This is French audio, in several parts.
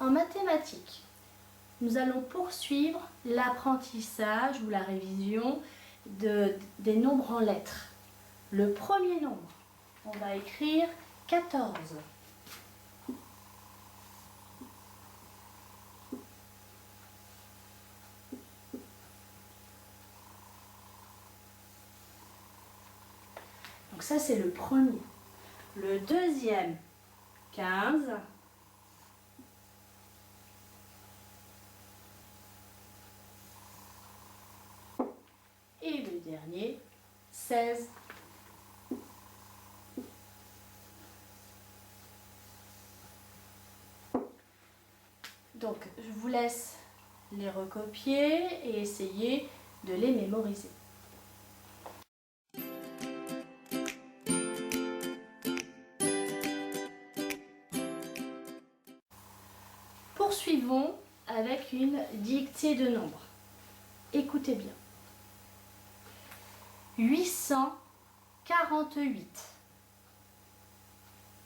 En mathématiques, nous allons poursuivre l'apprentissage ou la révision des nombres en lettres. Le premier nombre, on va écrire 14. Donc ça, c'est le premier. Le deuxième, 15. Et le dernier, 16. Donc, je vous laisse les recopier et essayer de les mémoriser. Poursuivons avec une dictée de nombres. Écoutez bien. 848.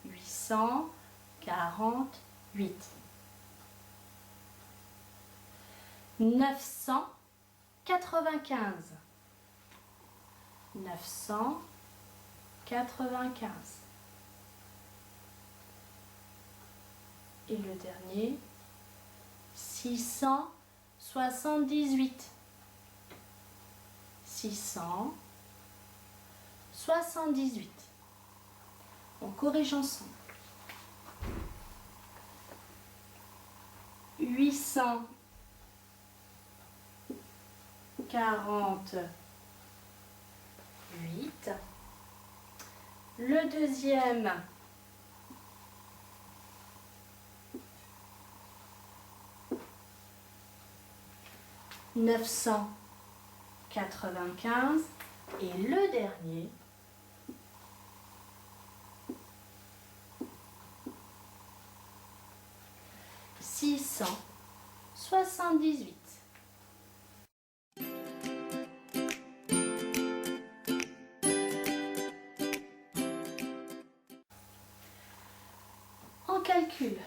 848. 995. 995. Et le dernier, 678. 678. On corrige ensemble. 848. Le deuxième, 995 et le dernier, 678. En calcul,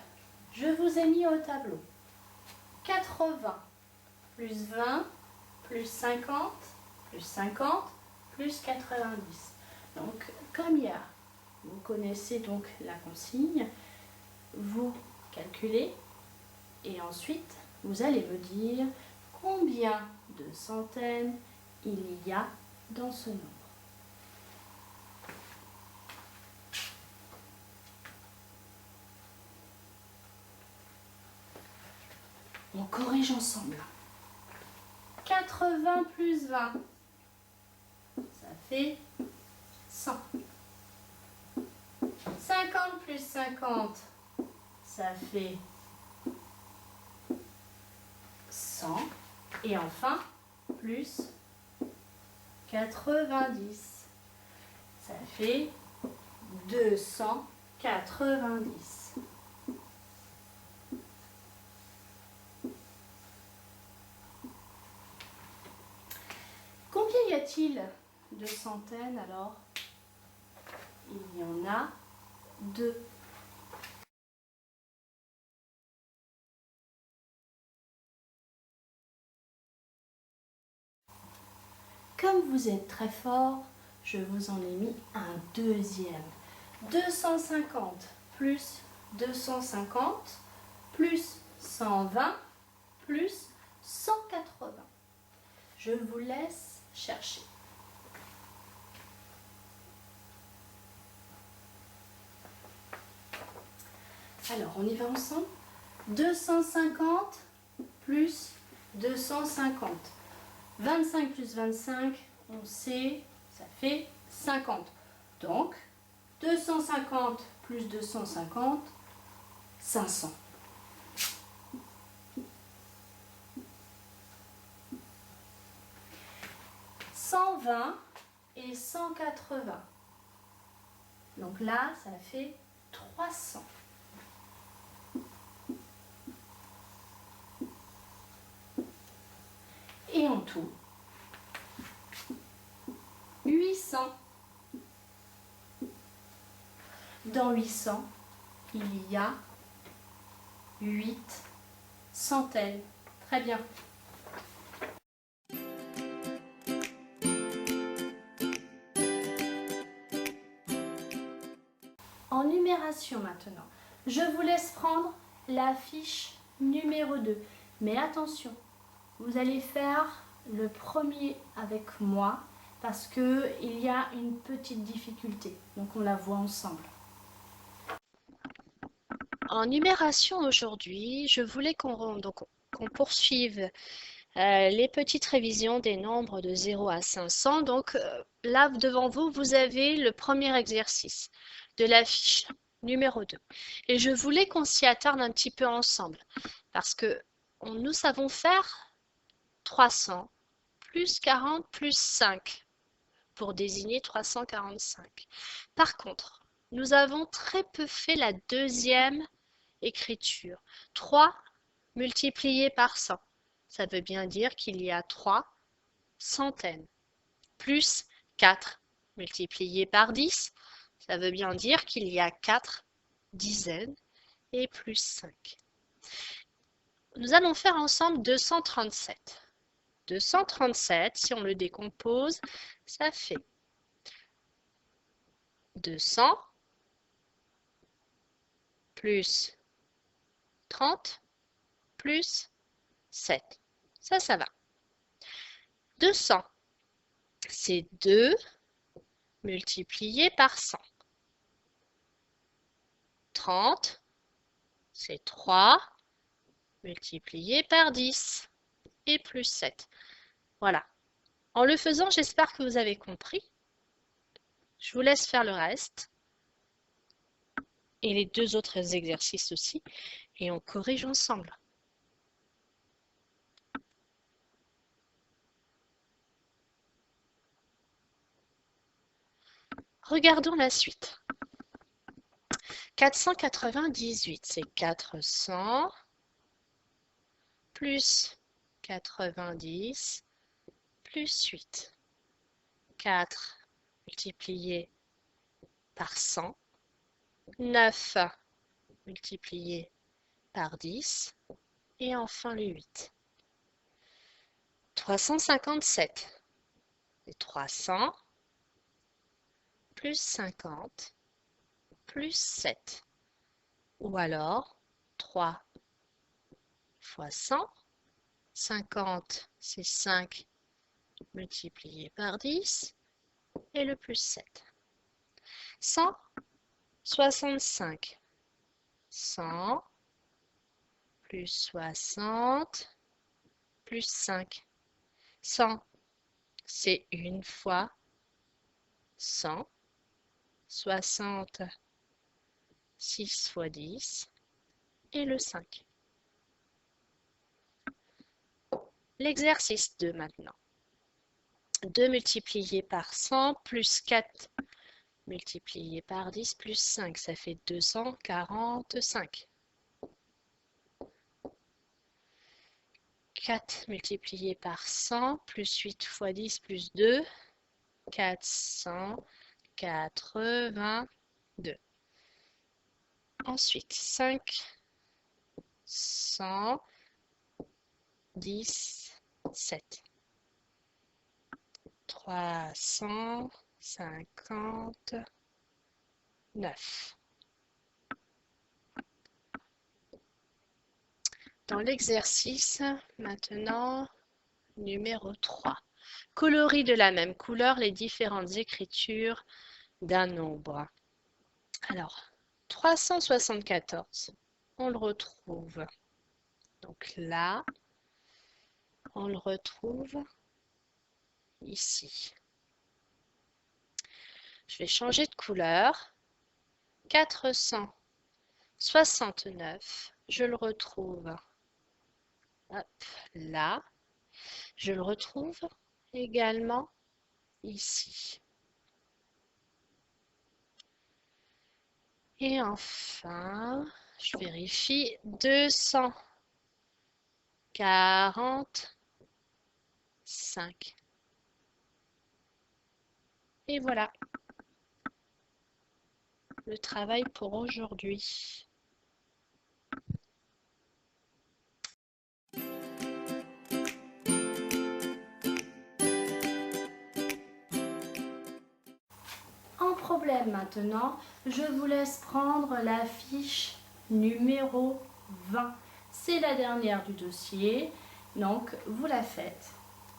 je vous ai mis au tableau 80 plus 20 plus 50 plus 50 plus 90. Donc, comme vous connaissez donc la consigne, vous calculez et ensuite vous allez me dire combien de centaines il y a dans ce nombre. On corrige ensemble. 80 plus 20, ça fait 100. 50 plus 50, ça fait 100. Et enfin, plus 90, ça fait 290. Combien y a-t-il de centaines alors? Il y en a 2. Comme vous êtes très fort, je vous en ai mis un deuxième. 250 plus 250 plus 120 plus 180. Je vous laisse chercher. Alors, on y va ensemble. 250 plus 250. 25 plus 25, on sait, ça fait 50. Donc, 250 plus 250, 500. 120 et 180. Donc là, ça fait 300. Et en tout, 800. Dans 800, il y a 8 centaines. Très bien. En numération maintenant, je vous laisse prendre la fiche numéro 2. Mais attention, vous allez faire le premier avec moi parce qu'il y a une petite difficulté. Donc on la voit ensemble. En numération aujourd'hui, je voulais qu'on poursuive les petites révisions des nombres de 0 à 500. Donc là, devant vous, vous avez le premier exercice de la fiche numéro 2. Et je voulais qu'on s'y attarde un petit peu ensemble parce que nous savons faire 300 plus 40 plus 5 pour désigner 345. Par contre, nous avons très peu fait la deuxième écriture. 3 multiplié par 100. Ça veut bien dire qu'il y a 3 centaines. Plus 4 multiplié par 10. Ça veut bien dire qu'il y a 4 dizaines. Et plus 5. Nous allons faire ensemble 237. 237, si on le décompose, ça fait 200 plus 30 plus 7. Ça va. 200, c'est 2 multiplié par 100. 30, c'est 3 multiplié par 10 et plus 7. Voilà. En le faisant, j'espère que vous avez compris. Je vous laisse faire le reste. Et les deux autres exercices aussi. Et on corrige ensemble. Regardons la suite. 498, c'est 400 plus 90 plus 8. 4 multiplié par 100. 9 multiplié par 10. Et enfin le 8. 357, c'est 300 plus 50 plus 7. Ou alors 3 fois 100. 50, c'est 5 multiplié par 10 et le plus 7. 165. 100 plus 60 plus 5. 100, c'est une fois 100. 60, 6 fois 10 et le 5. L'exercice 2 maintenant. 2 multiplié par 100 plus 4 multiplié par 10 plus 5, ça fait 245. 4 multiplié par 100 plus 8 fois 10 plus 2, 482. Ensuite, 517. 359. Dans l'exercice, maintenant, numéro 3. Colorie de la même couleur les différentes écritures d'un nombre. Alors, 374, on le retrouve. Donc là, on le retrouve ici. Je vais changer de couleur. 469, je le retrouve hop, là. Je le retrouve également ici. Et enfin, je vérifie 245. Et voilà le travail pour aujourd'hui. problème maintenant. Je vous laisse prendre la fiche numéro 20. C'est la dernière du dossier. Donc, vous la faites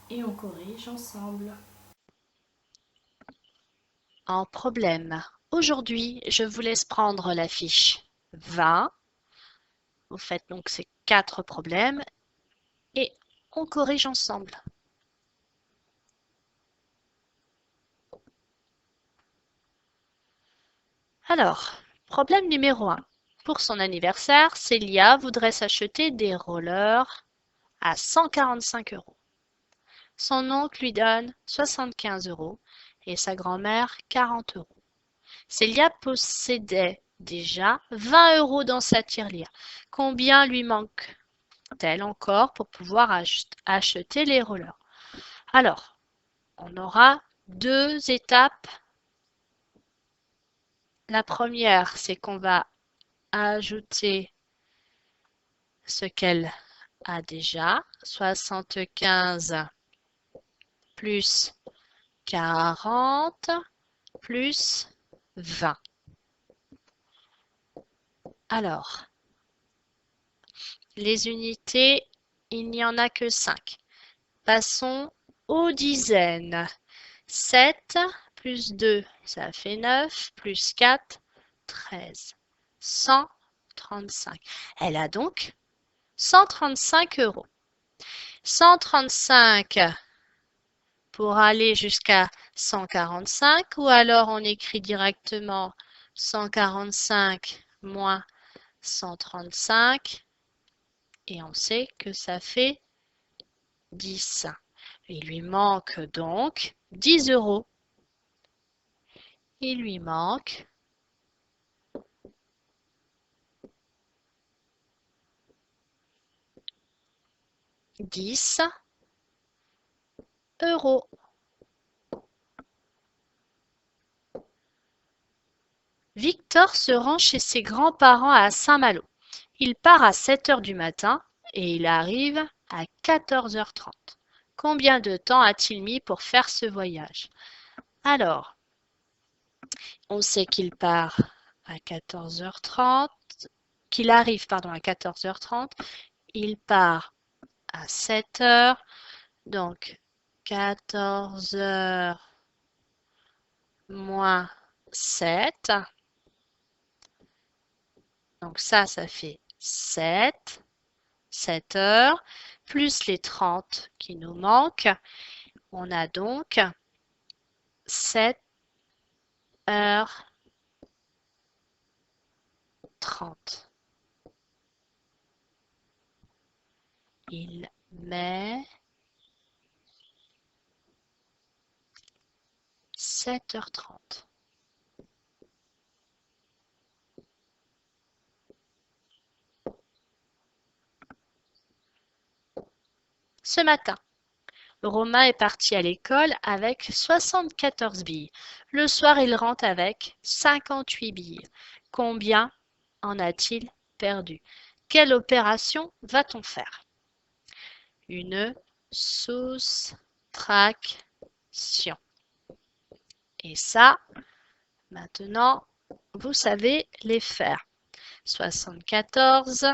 et on corrige ensemble. En problème. Aujourd'hui, je vous laisse prendre la fiche 20. Vous faites donc ces 4 problèmes et on corrige ensemble. Alors, problème numéro 1. Pour son anniversaire, Célia voudrait s'acheter des rollers à 145 euros. Son oncle lui donne 75 euros et sa grand-mère 40 euros. Célia possédait déjà 20 euros dans sa tirelire. Combien lui manque-t-elle encore pour pouvoir acheter les rollers? Alors, on aura 2 étapes. La première, c'est qu'on va ajouter ce qu'elle a déjà. 75 plus 40 plus 20. Alors, les unités, il n'y en a que 5. Passons aux dizaines. 7 plus 2, ça fait 9, plus 4, 13. 135. Elle a donc 135 euros. 135 pour aller jusqu'à 145 ou alors on écrit directement 145 moins 135 et on sait que ça fait 10. Il lui manque donc 10 euros. Il lui manque 10 euros. Victor se rend chez ses grands-parents à Saint-Malo. Il part à 7 heures du matin et il arrive à 14h30. Combien de temps a-t-il mis pour faire ce voyage? Alors, on sait qu'il part à 14h30, qu'il arrive pardon, à 14h30, il part à 7 heures, donc 14 heures moins 7. Donc ça fait 7 heures, plus les 30 qui nous manquent. On a donc 7 heures 30. Il met 7h30. Ce matin, Romain est parti à l'école avec 74 billes. Le soir, il rentre avec 58 billes. Combien en a-t-il perdu? Quelle opération va-t-on faire? Une soustraction. Et ça, maintenant, vous savez les faire. 74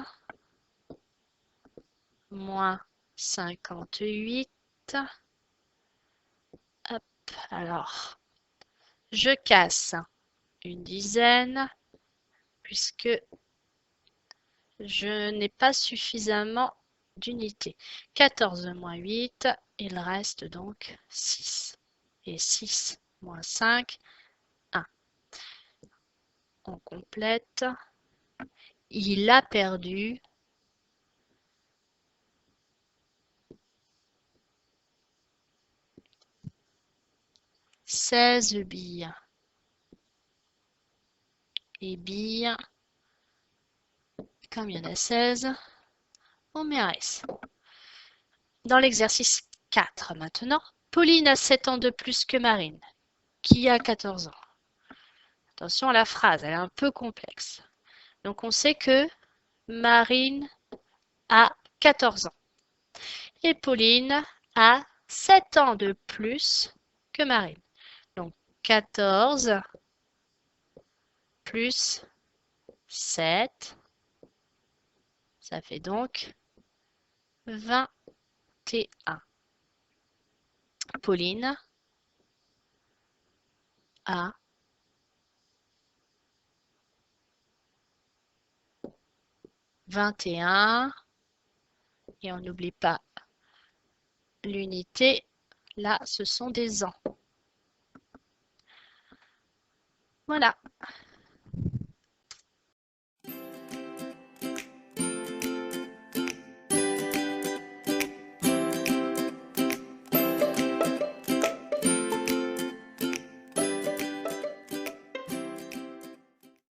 moins 58. Hop, alors, je casse une dizaine puisque je n'ai pas suffisamment d'unités. 14 moins 8, il reste donc 6. Et 6 moins 5, 1. On complète. Il a perdu 16 billes. Et billes, comme il y en a 16, on met un S. Dans l'exercice 4 maintenant, Pauline a 7 ans de plus que Marine, qui a 14 ans. Attention à la phrase, elle est un peu complexe. Donc on sait que Marine a 14 ans. Et Pauline a 7 ans de plus que Marine. Donc 14 plus 7. Ça fait donc 21. Pauline a 21. Et on n'oublie pas l'unité. Là, ce sont des ans. Voilà.